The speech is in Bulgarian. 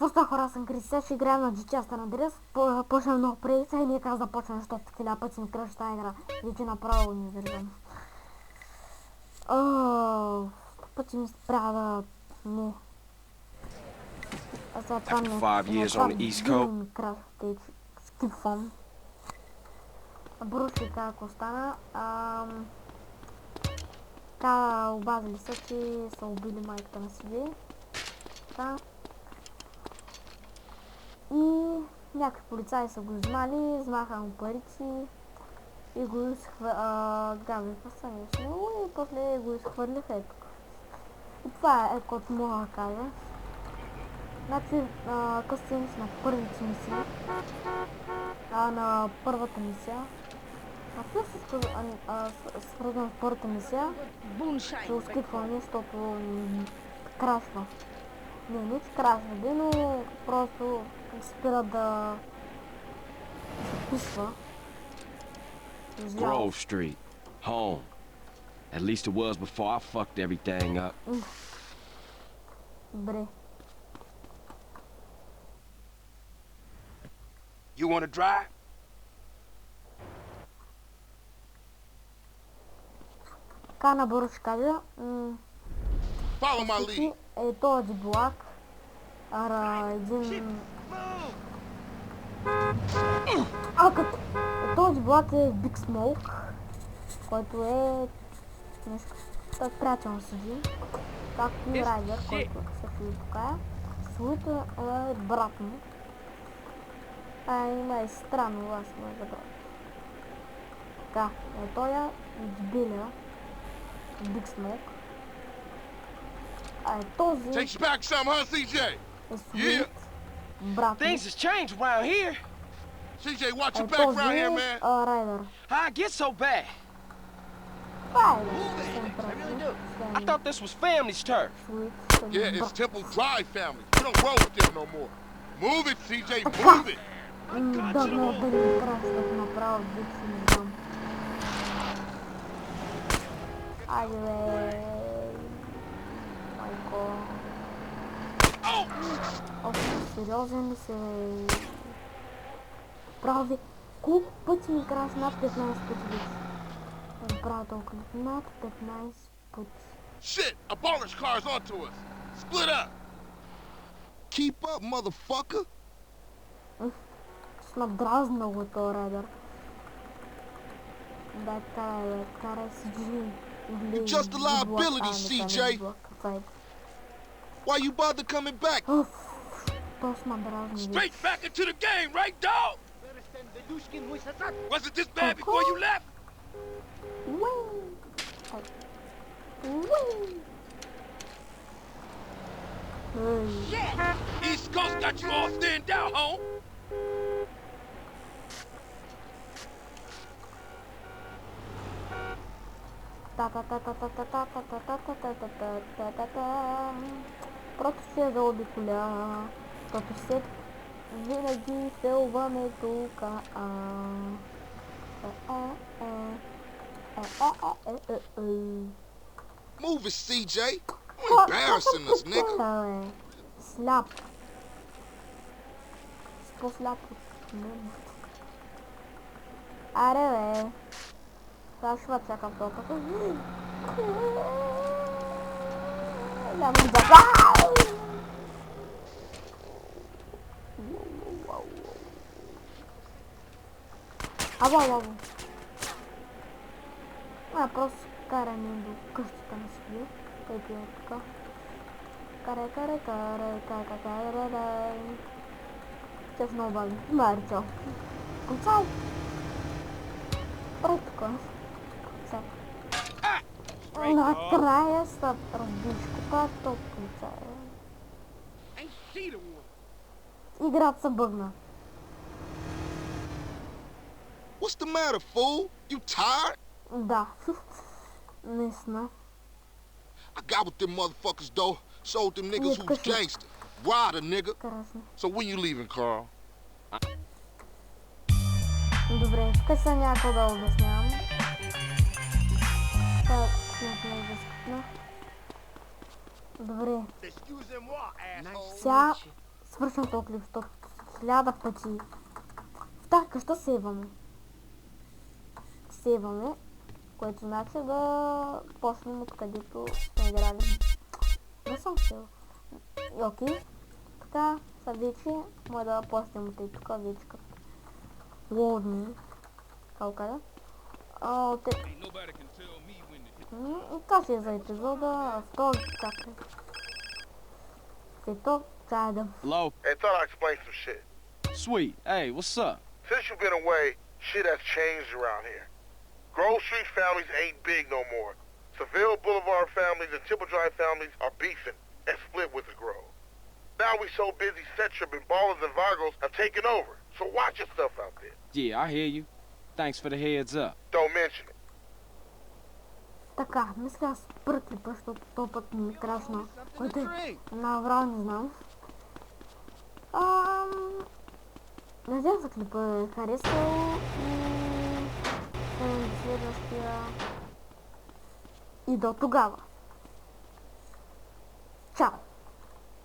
Какво хора, съм Криси, сега ще играем на GTA San Andreas. Почнем много преди сега и ние как започваме, защото хиляда пъти ми кръща тази игра. Вече направо не издържам. Пъти ми спря да... Не. А сега това не ми краща, скипвам. Бързо ще как остана. Така обадили са, че са убили майката на себе. Така. И някакви полицаи са го измали, взмаха му парици и го изхвърлиха смешно и после го изхвърлиха ето. И това е което мога да кажа. Значи късим на първите мисии, на първата мисия. Свързвам с първата мисия, ще скипваме, защото крашва. Не че крашва, но просто спира да записва. Grove Street, home. At least it was before I fucked everything up. Добре. You wanna drive? Така набързо ще кажа. Е този блак. Този блак е Big Smoke, който е приятел на Сиджи, както и Райдер, който също и тук е. Своето е брат му. Има и странно, аз не забрал. Така, е той е Билия, Big Smoke. Е този е Sweet, брат му. Things has changed around here. CJ, watch your back around here, man. Райдер. How it get so bad? I thought this was family's turf. Yeah, it's Temple Drive family. We don't roll with them no more. Move it, CJ, move it. Айде бе. Майко. Сериозен ли се? Прави. Колко пъти ми краш над 15 пъти вече? Правя толкова. Над 15 пъти. Shit! A baller's car's onto us! Split up! Keep up, motherfucker! Надразнал го този Райдер. Дай карай си джи. You're just a liability, CJ! Why you bother coming back? Straight back into the game, right, dog? Was it this bad before you left? East Coast got you all stand down, home. Просто се заобиколя, защото все винаги селваме тука. Move it, CJ. You're embarrassing us, nigga. Сляп. По-сляп от мен. Аре, бе. Сега ще чакам толкова. Няма да... Abo. Просто караме до къщата на себе. Тъйто е така. Карай. Ще в много бавно. Марицо. Концал. Просто така. Накрая са разбишката, то полицая. Играта се бъгна. What's the matter, fool? You tired? Да. Наистина. I got with them motherfuckers, though. Sold them niggas who's gangster. Ride a nigga. So when you leaving, Carl? Добре, тук са някакво да обяснявам. Добре. Сега свършим този клип, защото 1000 пъти. В тази къща сейваме. Сейваме, което значи да почнем откъдето сме играли. Не съм сел. И окей. Така, сега вече може да почнем от тук вече като лодни. Калкада. Това си е за епизода. Втори чакай. Ето, чая да... Hello? Hey, thought I'd explain some shit. Sweet. Hey, what's up? Since you've been away, shit has changed around here. Grove Street families ain't big no more. Seville Boulevard families and Temple Drive families are beefing and split with the Grove. Now we so busy, Centrum and Ballers and Vagos have taken over. So watch your stuff out there. Yeah, I hear you. Thanks for the heads up. Don't mention it. Така, мисля да спра клипа, защото този път ми крашна. Който е направо не знам. Надявам се клипа е харесал и следващия и до тогава.